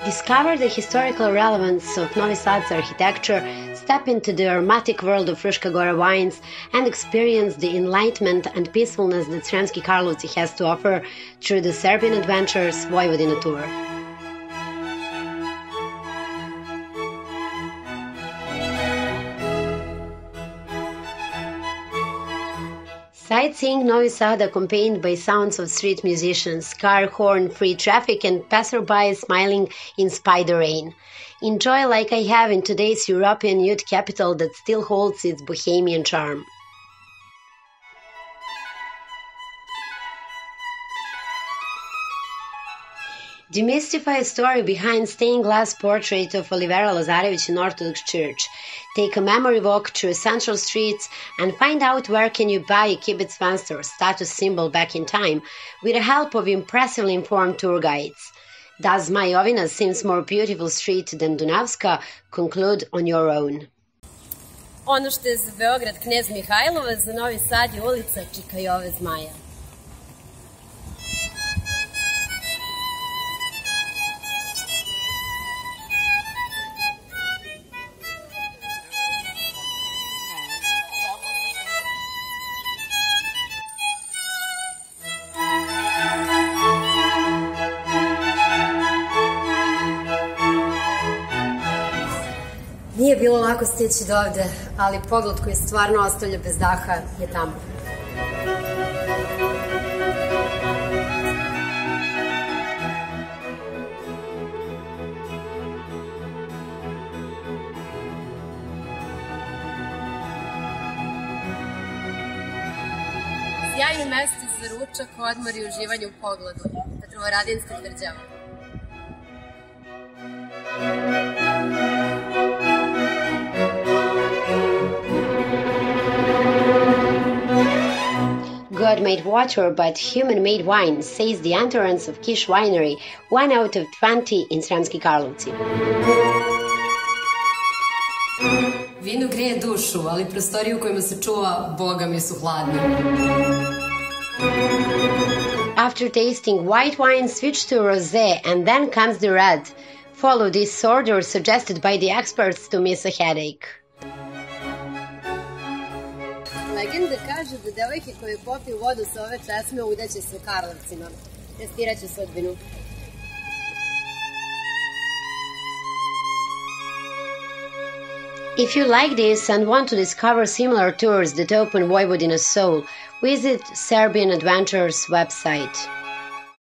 Discover the historical relevance of Novi Sad's architecture, step into the aromatic world of Fruška Gora wines, and experience the enlightenment and peacefulness that Sremski Karlovci has to offer through the Serbian Adventures Vojvodina tour. Sightseeing Novi Sad accompanied by sounds of street musicians, car horn-free traffic, and passersby smiling in spite the rain. Enjoy like I have in today's European youth capital that still holds its bohemian charm. Demystify a story behind stained glass portrait of Olivera Lazarević in Orthodox Church. Take a memory walk through central streets and find out where can you buy a kibbutz fenster, status symbol back in time, with the help of impressively informed tour guides. Does Vojvodina seems more beautiful street than Dunavska? Conclude on your own. Ono što je za Beograd Knez Mihajlova, za Novi Sad je ulica Čikajove Zmaja. Nije bilo lako stići do ovde, ali pogled koji stvarno ostavlja bez daha je tamo. Sjajno mesto za ručak, odmor i uživanje u pogledu. Petrovaradinska tvrđava. God-made water but human-made wine, says the entrance of Kiš Winery, 1 out of 20 in Sremski Karlovci. Vino grije dušu, ali prostorije u kojima se čuva, boga mi su hladne. After tasting white wine, switch to rosé and then comes the red. Follow this order suggested by the experts to miss a headache. Legenda kaže da devojke koje popiju vodu sa ove česme udaće se u Karlovcima. Testirat ću sudbinu. If you like this and want to discover similar tours that open Vojvodina's soul, visit Serbian Adventures website.